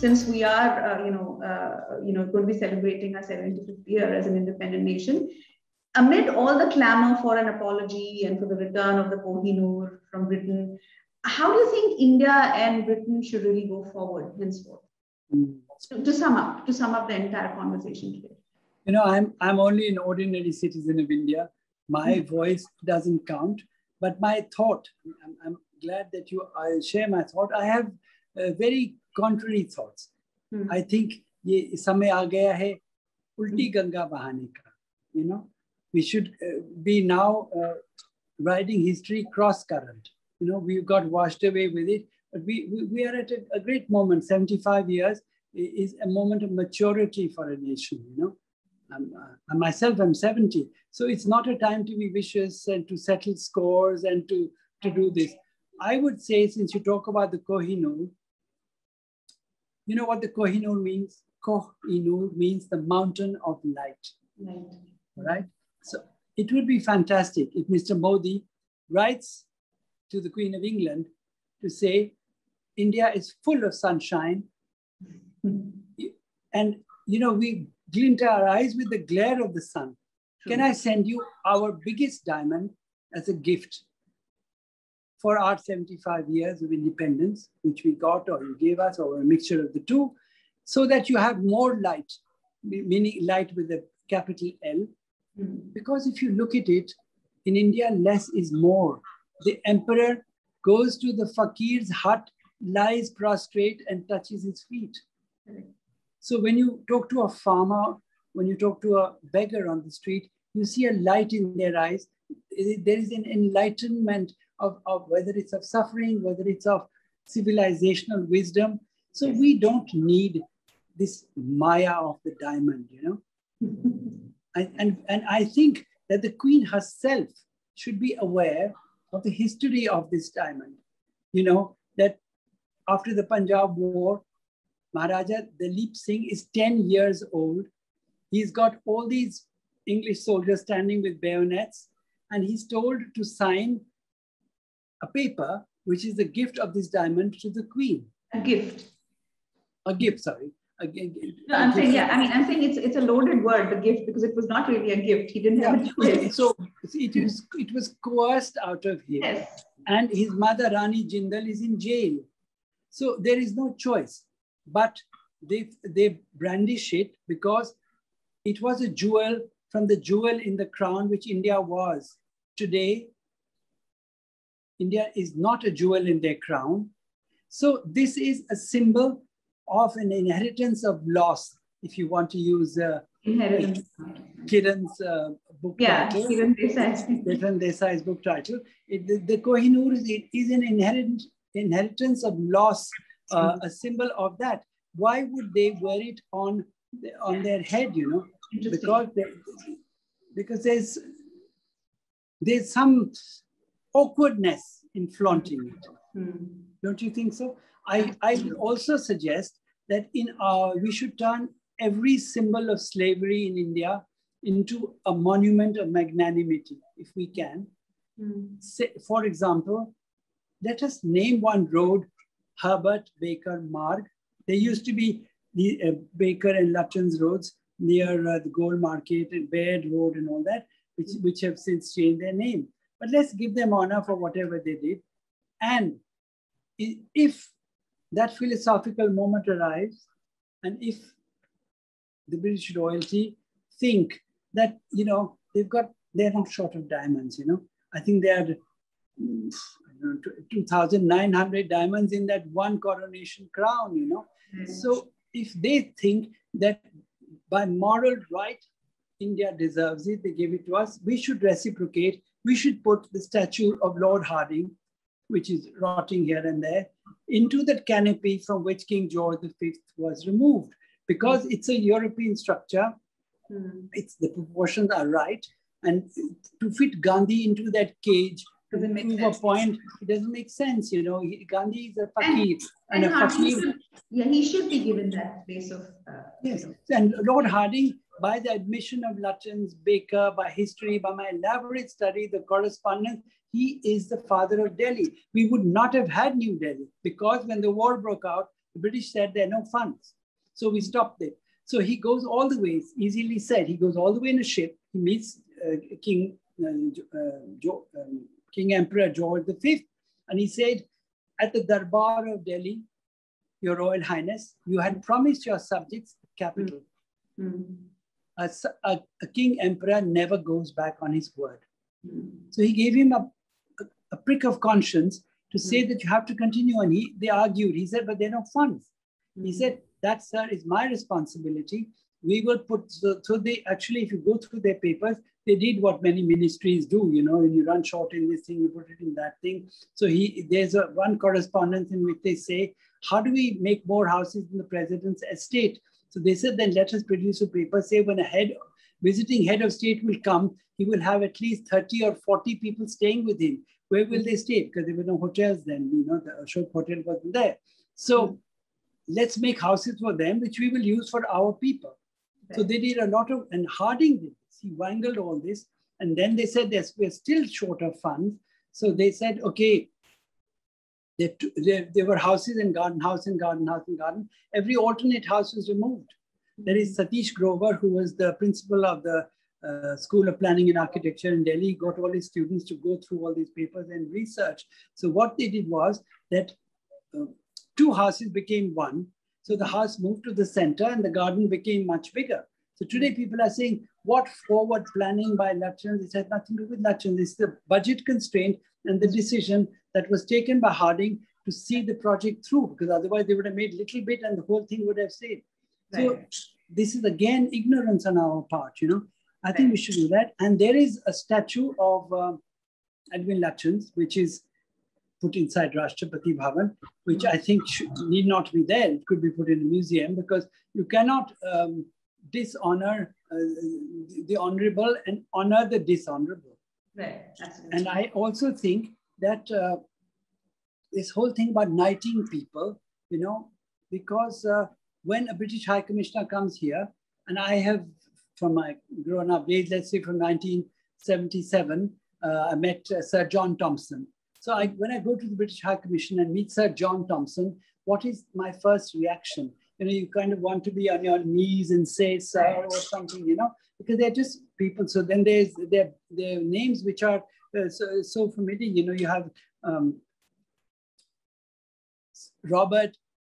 since we are, going to be celebrating our 75th year as an independent nation, amid all the clamor for an apology and for the return of the Kohinoor from Britain, how do you think India and Britain should really go forward henceforth? To sum up the entire conversation today. I'm only an ordinary citizen of India. My voice doesn't count, but my thought, I'm glad that I share my thought. I have very contrary thoughts. I think ye samay aa gaya hai ulti ganga bahane ka. We should be now riding history cross current. We've got washed away with it, but we are at a great moment. 75 years is a moment of maturity for a nation. I myself am 70, so it's not a time to be vicious and to settle scores and to do this. I would say, since you talk about the Kohinoor, you know what the Kohinoor means? Kohinoor means the mountain of light. Right? So it would be fantastic if Mr. Modi writes to the Queen of England to say, India is full of sunshine. And, we glint our eyes with the glare of the sun. Can I send you our biggest diamond as a gift for our 75 years of independence, which we got or you gave us, or a mixture of the two, so that you have more light, meaning light with a capital L. Because if you look at it, in India, less is more. The emperor goes to the fakir's hut, lies prostrate and touches his feet. So when you talk to a farmer, when you talk to a beggar on the street, you see a light in their eyes. There is an enlightenment of whether it's of suffering, whether it's of civilizational wisdom. So we don't need this Maya of the diamond, And I think that the Queen herself should be aware of the history of this diamond. That after the Punjab War, Maharaja Dalip Singh is 10 years old. He's got all these English soldiers standing with bayonets, and he's told to sign a paper, which is the gift of this diamond to the Queen. A gift, sorry. No, I'm saying, I'm saying it's a loaded word, the gift, because it was not really a gift. He didn't have a choice. So it was coerced out of him. Yes. And his mother, Rani Jindal, is in jail. So there is no choice. But they brandish it because it was a jewel from the jewel in the crown, which India was. Today, India is not a jewel in their crown. So this is a symbol of an inheritance of loss, if you want to use inheritance. Kiran's book title. Kiran Desai's book title. The Kohinoor is an inheritance of loss, a symbol of that. Why would they wear it on their head, Because there's some awkwardness in flaunting it. Don't you think so? I would also suggest that we should turn every symbol of slavery in India into a monument of magnanimity, if we can. Say, for example, let us name one road, Herbert Baker Marg. There used to be the Baker and Lutyens roads near the Gold Market and Baird Road and all that, which have since changed their name. But let's give them honor for whatever they did. And if that philosophical moment arrives, and if the British royalty think that, they're not short of diamonds, I think they had 2,900 diamonds in that one coronation crown, So if they think that by moral right, India deserves it, they gave it to us, we should reciprocate. We should put the statue of Lord Hardinge, which is rotting here and there, into that canopy from which King George V was removed. Because it's a European structure, the proportions are right. And to fit Gandhi into that cage, to prove a point, it doesn't make sense. Gandhi is a fakir. And a fakir. He should be given that place of... yes, and Lord Hardinge, by the admission of Lutyens, Baker, by history, by my elaborate study, the correspondence, he is the father of Delhi. We would not have had New Delhi because when the war broke out, The British said there are no funds. So we stopped it. So he goes all the way, it's easily said, he goes all the way in a ship. He meets King Emperor George V. And he said, at the Darbar of Delhi, Your Royal Highness, you had promised your subjects capital. A king emperor never goes back on his word. So he gave him a prick of conscience to say that you have to continue. And they argued. He said, but there are no funds. He said, that, sir, is my responsibility. We will put, so they actually, if you go through their papers, they did what many ministries do, you know, when you run short in this thing, you put it in that thing. So there's one correspondence in which they say, how do we make more houses in the president's estate? So they said, then let us produce a paper, say when a visiting head of state will come, he will have at least 30 or 40 people staying with him. Where will they stay? Because there were no hotels then, you know, the Ashok Hotel wasn't there. So let's make houses for them, which we will use for our people. So they did a lot of, and Harding did this. He wangled all this. And then they said, we're still short of funds. So they said, okay, there were houses and garden, house and garden, house and garden. Every alternate house was removed. There is Satish Grover, who was the principal of the School of Planning and Architecture in Delhi. He got all his students to go through all these papers and research. So what they did was that two houses became one. So the house moved to the center and the garden became much bigger. So today people are saying, what forward planning by Lutyens? It has nothing to do with Lutyens. It's the budget constraint and the decision that was taken by Harding to see the project through, because otherwise they would have made little bit and the whole thing would have stayed. Right. So this is again ignorance on our part, you know. I think we should do that. And there is a statue of Edwin Lutyens, which is put inside Rashtrapati Bhavan, which I think need not be there. It could be put in a museum, because you cannot dishonor the honorable and honor the dishonorable. Right, absolutely. And I also think that this whole thing about knighting people, you know, because when a British High Commissioner comes here, and I have, from my grown-up days, let's say from 1977, I met Sir John Thompson. So when I go to the British High Commission and meet Sir John Thompson, what is my first reaction? You know, you kind of want to be on your knees and say, sir, or something, you know, because they're just people. So then there's their names which are so familiar. You know, you have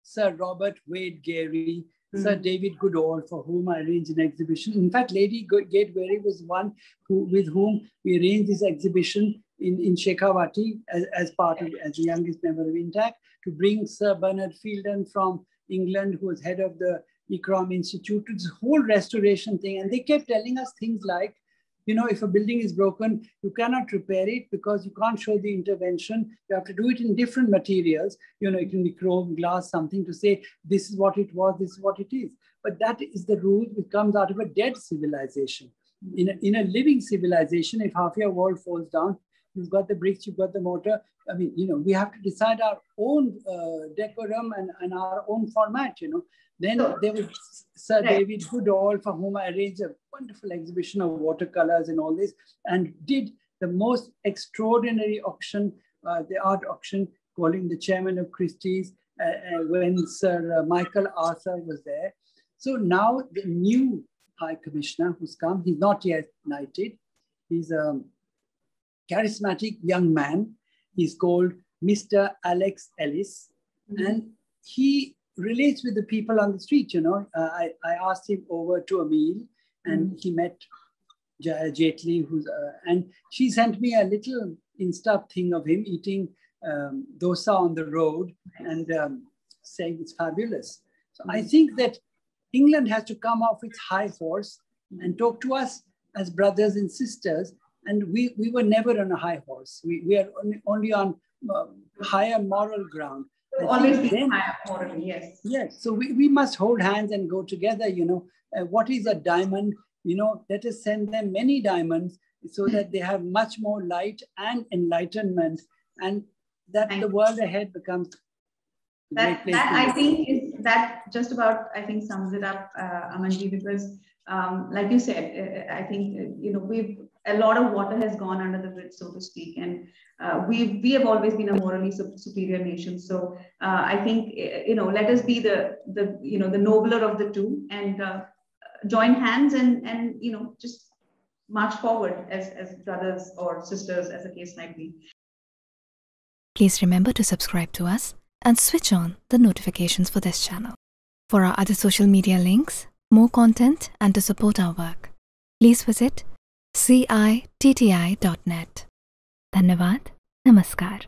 Sir Robert Wade Gary, Sir David Goodall, for whom I arranged an exhibition. In fact, Lady Gateway was one with whom we arranged this exhibition in Shekhawati as the youngest member of INTAC, to bring Sir Bernard Fielden from England, who was head of the Ikram Institute, to this whole restoration thing. And they kept telling us things like, you know, if a building is broken, you cannot repair it because you can't show the intervention. You have to do it in different materials. You know, it can be chrome, glass, something to say, this is what it was, this is what it is. But that is the rule which comes out of a dead civilization. In a living civilization, if half your wall falls down, you've got the bricks, you've got the mortar. I mean, you know, we have to decide our own decorum and our own format, you know. Then there was Sir David Goodall, for whom I arranged a wonderful exhibition of watercolors and all this, and did the most extraordinary auction, the art auction, calling the chairman of Christie's when Sir Michael Arthur was there. So now the new High Commissioner who's come, he's not yet knighted. He's a charismatic young man. He's called Mr. Alex Ellis, and he relates with the people on the street, you know. I asked him over to a meal, and he met Jaya Jaitley, and she sent me a little Insta thing of him eating dosa on the road and saying it's fabulous. So I think that England has to come off its high horse and talk to us as brothers and sisters. And we were never on a high horse. We are only on higher moral ground. Always be higher moral, yes. Yes, so we must hold hands and go together, you know. What is a diamond? You know, let us send them many diamonds so that they have much more light and enlightenment, and that the world ahead becomes a great place. I think that just about, I think, sums it up, Aman Ji, because like you said, I think, you know, a lot of water has gone under the bridge, so to speak, and we have always been a morally superior nation. So I think let us be the nobler of the two, and join hands and just march forward as brothers or sisters, as the case might be. Please remember to subscribe to us and switch on the notifications for this channel. For our other social media links, more content, and to support our work, please visit citti.net. Dhanyavad. Namaskar.